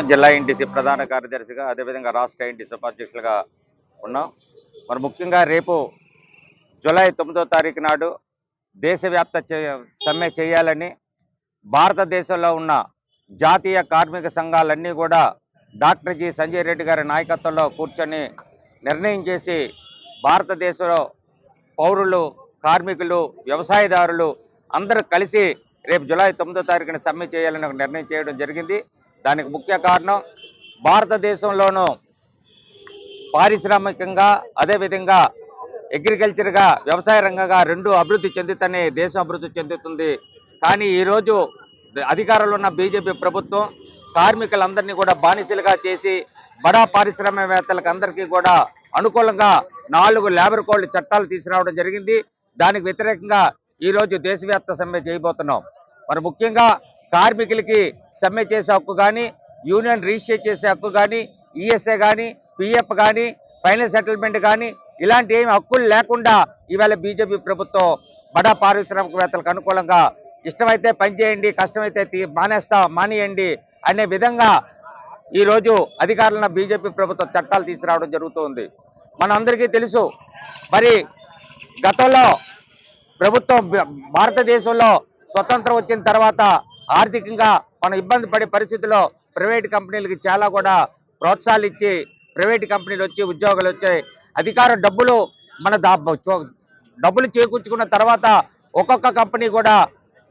జిల్లా ఎన్టీసీ ప్రధాన కార్యదర్శిగా, అదేవిధంగా రాష్ట్ర ఎన్టీసీ ఉపాధ్యక్షులుగా ఉన్నాం. మరి ముఖ్యంగా రేపు జూలై 9వ తారీఖు నాడు దేశవ్యాప్త సమ్మె చేయాలని భారతదేశంలో ఉన్న జాతీయ కార్మిక సంఘాలన్నీ కూడా డాక్టర్ జి సంజయ్ రెడ్డి గారి నాయకత్వంలో కూర్చొని నిర్ణయం చేసి భారతదేశంలో పౌరులు, కార్మికులు, వ్యవసాయదారులు అందరూ కలిసి రేపు జూలై 9వ తారీఖున సమ్మె చేయాలని ఒక నిర్ణయం చేయడం జరిగింది. దానికి ముఖ్య కారణం భారతదేశంలోనూ పారిశ్రామికంగా, అదేవిధంగా అగ్రికల్చర్గా, వ్యవసాయ రంగంగా రెండు అభివృద్ధి చెందుతూనే దేశం అభివృద్ధి చెందుతుంది. కానీ ఈరోజు అధికారంలో ఉన్న బీజేపీ ప్రభుత్వం కార్మికులందరినీ కూడా బానిసలుగా చేసి బడా పారిశ్రామికవేత్తలకు అందరికీ కూడా అనుకూలంగా 4 లేబర్ కోడ్ చట్టాలు తీసుకురావడం జరిగింది. దానికి వ్యతిరేకంగా ఈరోజు దేశవ్యాప్త సమ్మె చేయబోతున్నాం. మరి ముఖ్యంగా కార్మికులకి సమ్మె చేసే హక్కు కానీ, యూనియన్ రిజిస్టర్ చేసే హక్కు కానీ, ఈఎస్ఐ కానీ, పిఎఫ్ కానీ, ఫైనల్ సెటిల్మెంట్ కానీ ఇలాంటి ఏమి హక్కులు లేకుండా ఇవాళ బీజేపీ ప్రభుత్వం బడా పారిశ్రామికవేత్తలకు అనుకూలంగా ఇష్టమైతే పనిచేయండి, కష్టమైతే మానేయండి అనే విధంగా ఈరోజు అధికారులను బీజేపీ ప్రభుత్వం చట్టాలు తీసుకురావడం జరుగుతుంది. మనందరికీ తెలుసు, మరి గతంలో ప్రభుత్వం భారతదేశంలో స్వతంత్రం వచ్చిన తర్వాత ఆర్థికంగా మనం ఇబ్బంది పడే పరిస్థితుల్లో ప్రైవేట్ కంపెనీలకి చాలా కూడా ప్రోత్సాహాలు ఇచ్చి ప్రైవేట్ కంపెనీలు వచ్చి ఉద్యోగాలు వచ్చాయి. అధికార డబ్బులు డబ్బులు చేకూర్చుకున్న తర్వాత ఒక్కొక్క కంపెనీ కూడా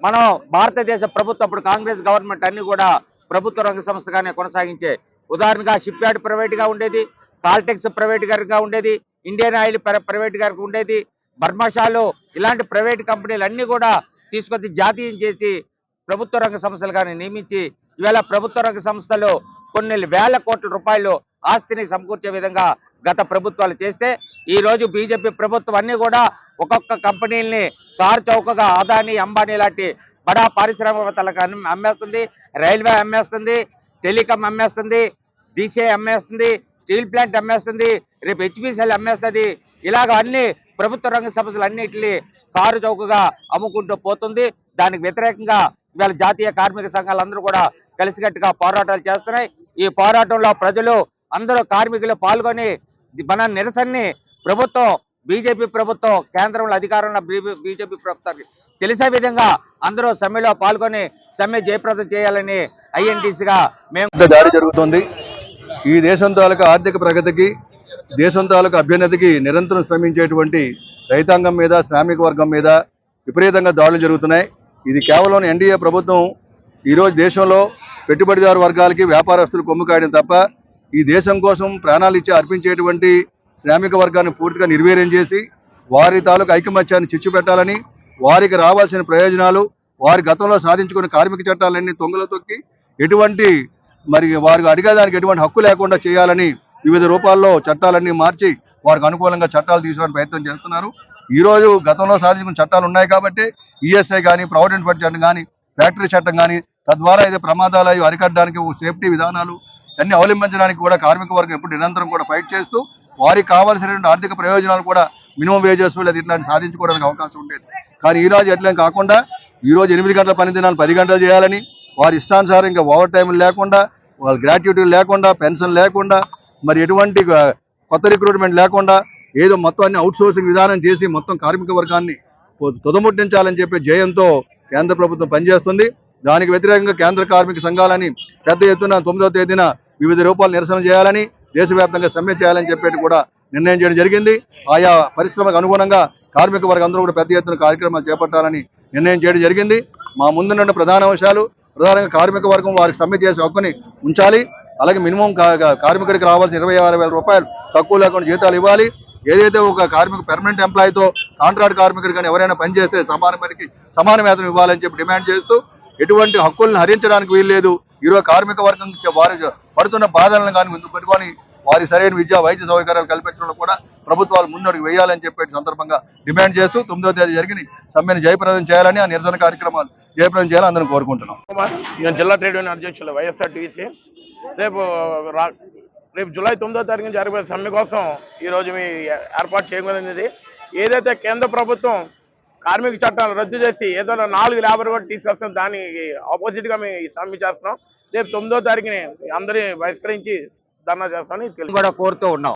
మనం భారతదేశ ప్రభుత్వం అప్పుడు కాంగ్రెస్ గవర్నమెంట్ అన్ని కూడా ప్రభుత్వ రంగ సంస్థగానే కొనసాగించే. ఉదాహరణగా షిప్ యార్డ్ ప్రైవేట్గా ఉండేది, కాల్టెక్స్ ప్రైవేట్ గారిగా ఉండేది, ఇండియన్ ఆయిల్ ప్రైవేట్ గారికి ఉండేది, బర్మాషాలు ఇలాంటి ప్రైవేట్ కంపెనీలు అన్నీ కూడా తీసుకొచ్చి జాతీయం చేసి ప్రభుత్వ రంగ సంస్థలుగానే నియమించి ఇవాళ ప్రభుత్వ రంగ సంస్థలు కొన్ని వేల కోట్ల రూపాయలు ఆస్తిని సమకూర్చే విధంగా గత ప్రభుత్వాలు చేస్తే ఈ రోజు బీజేపీ ప్రభుత్వం అన్ని కూడా ఒక్కొక్క కంపెనీల్ని కారు చౌకగా అదానీ, అంబానీ లాంటి బడా పారిశ్రామికవేత్తలకు అమ్మేస్తుంది, రైల్వే అమ్మేస్తుంది, టెలికాం అమ్మేస్తుంది, డీసీఐ అమ్మేస్తుంది, స్టీల్ ప్లాంట్ అమ్మేస్తుంది, రేపు హెచ్పిసిఎల్ అమ్మేస్తుంది. ఇలాగ అన్ని ప్రభుత్వ రంగ సంస్థలు అన్నింటినీ కారు చౌకగా అమ్ముకుంటూ పోతుంది. దానికి వ్యతిరేకంగా ఇవాళ జాతీయ కార్మిక సంఘాలు అందరూ కూడా కలిసికట్టుగా పోరాటాలు చేస్తున్నాయి. ఈ పోరాటంలో ప్రజలు అందరూ కార్మికులు పాల్గొని మన నిరసనని బీజేపీ ప్రభుత్వం కేంద్రంలో అధికారంలో బీజేపీ ప్రభుత్వానికి తెలిసే విధంగా అందరూ సమ్మెలో పాల్గొని సమ్మె జయప్రదం చేయాలని ఐఎన్టీసీగా మేము దాడి జరుగుతోంది. ఈ దేశం తాలూకా ఆర్థిక ప్రగతికి, దేశం తాలూకా అభ్యున్నతికి నిరంతరం శ్రమించేటువంటి రైతాంగం మీద, శ్రామిక వర్గం మీద విపరీతంగా దాడులు జరుగుతున్నాయి. ఇది కేవలం ఎన్డీఏ ప్రభుత్వం ఈరోజు దేశంలో పెట్టుబడిదారు వర్గాలకి, వ్యాపారస్తులు కొమ్ము కాయడం తప్ప ఈ దేశం కోసం ప్రాణాలు ఇచ్చి అర్పించేటువంటి శ్రామిక వర్గాన్ని పూర్తిగా నిర్వీర్యం చేసి వారి తాలూకా ఐకమత్యాన్ని చిచ్చు పెట్టాలని, వారికి రావాల్సిన ప్రయోజనాలు, వారి గతంలో సాధించుకున్న కార్మిక చట్టాలన్నీ తొంగలో తొక్కి వారికి అడిగేదానికి ఎటువంటి హక్కు లేకుండా చేయాలని వివిధ రూపాల్లో చట్టాలన్నీ మార్చి వారికి అనుకూలంగా చట్టాలు తీసుకోవడానికి ప్రయత్నం చేస్తున్నారు. ఈరోజు గతంలో సాధించుకున్న చట్టాలు ఉన్నాయి కాబట్టి ఈఎస్ఐ కానీ, ప్రావిడెంట్ ఫండ్ చట్టం కానీ, ఫ్యాక్టరీ చట్టం కానీ, తద్వారా అయితే ప్రమాదాలు అరికట్టడానికి సేఫ్టీ విధానాలు అన్ని అవలంబించడానికి కూడా కార్మిక వర్గం ఎప్పుడు నిరంతరం కూడా ఫైట్ చేస్తూ వారికి కావాల్సినటువంటి ఆర్థిక ప్రయోజనాలు కూడా మినిమం వేజెస్ లేదా ఇట్లాంటి సాధించుకోవడానికి అవకాశం ఉండేది. కానీ ఈరోజు ఎట్లేం కాకుండా ఈరోజు 8 గంటల పని దినాలు 10 గంటలు చేయాలని, వారి ఇష్టానుసారం ఇంకా ఓవర్ టైం లేకుండా, వాళ్ళ గ్రాట్యుటీ లేకుండా, పెన్షన్ లేకుండా, మరి ఎటువంటి కొత్త రిక్రూట్మెంట్ లేకుండా ఏదో మొత్తం అన్ని అవుట్ సోర్సింగ్ విధానం చేసి మొత్తం కార్మిక వర్గాన్ని తుదముట్టించాలని చెప్పి జయంతో కేంద్ర ప్రభుత్వం పనిచేస్తుంది. దానికి వ్యతిరేకంగా కేంద్ర కార్మిక సంఘాలని పెద్ద ఎత్తున 9వ తేదీన వివిధ రూపాలు నిరసన చేయాలని, దేశవ్యాప్తంగా సమ్మె చేయాలని చెప్పేది కూడా నిర్ణయం చేయడం జరిగింది. ఆయా పరిశ్రమలకు అనుగుణంగా కార్మిక వర్గం అందరూ కూడా పెద్ద ఎత్తున కార్యక్రమాలు చేపట్టాలని నిర్ణయం చేయడం జరిగింది. మా ముందున్న ప్రధాన అంశాలు ప్రధానంగా కార్మిక వర్గం వారికి సమ్మె చేసే హక్కుని ఉంచాలి. అలాగే మినిమం కార్మికుడికి రావాల్సిన 26,000 రూపాయలు తక్కువ లేకుండా జీతాలు ఇవ్వాలి. ఏదైతే ఒక కార్మిక పెర్మనెంట్ ఎంప్లాయీతో కాంట్రాక్ట్ కార్మికుడు కానీ ఎవరైనా పనిచేస్తే సమాన పనికి సమాన వేతనం ఇవ్వాలని చెప్పి డిమాండ్ చేస్తూ ఎటువంటి హక్కులను హరించడానికి వీల్లేదు. ఈరోజు కార్మిక వర్గం వారి పడుతున్న బాధలను కానీ ముందు పెట్టుకొని వారి సరైన విద్యా, వైద్య సౌకర్యాలు కల్పించడంలో కూడా ప్రభుత్వాలు ముందడుగు వేయాలని చెప్పే సందర్భంగా డిమాండ్ చేస్తూ 9వ తేదీ జరిగిన సమ్మెను జయప్రదం చేయాలని, ఆ నిరసన కార్యక్రమాలు జయప్రదం చేయాలని అందరం కోరుకుంటున్నాం. జిల్లా ట్రేడ్ యూనియన్ అధ్యక్షులు వైఎస్ఆర్టీసీ రేపు జూలై 9వ తారీఖున జరిగే సమ్మె కోసం ఈరోజు మీ ఏర్పాటు చేయగలిగింది. ఏదైతే కేంద్ర ప్రభుత్వం కార్మిక చట్టాలు రద్దు చేసి ఏదో 4 లేబర్ కోడ్ తీసుకొస్తాం, దానికి ఆపోజిట్గా మేము సమ్మె చేస్తున్నాం. రేపు 9వ తారీఖుని అందరి బహిష్కరించి ధర్నా చేస్తామని కూడా కోరుతూ ఉన్నాం.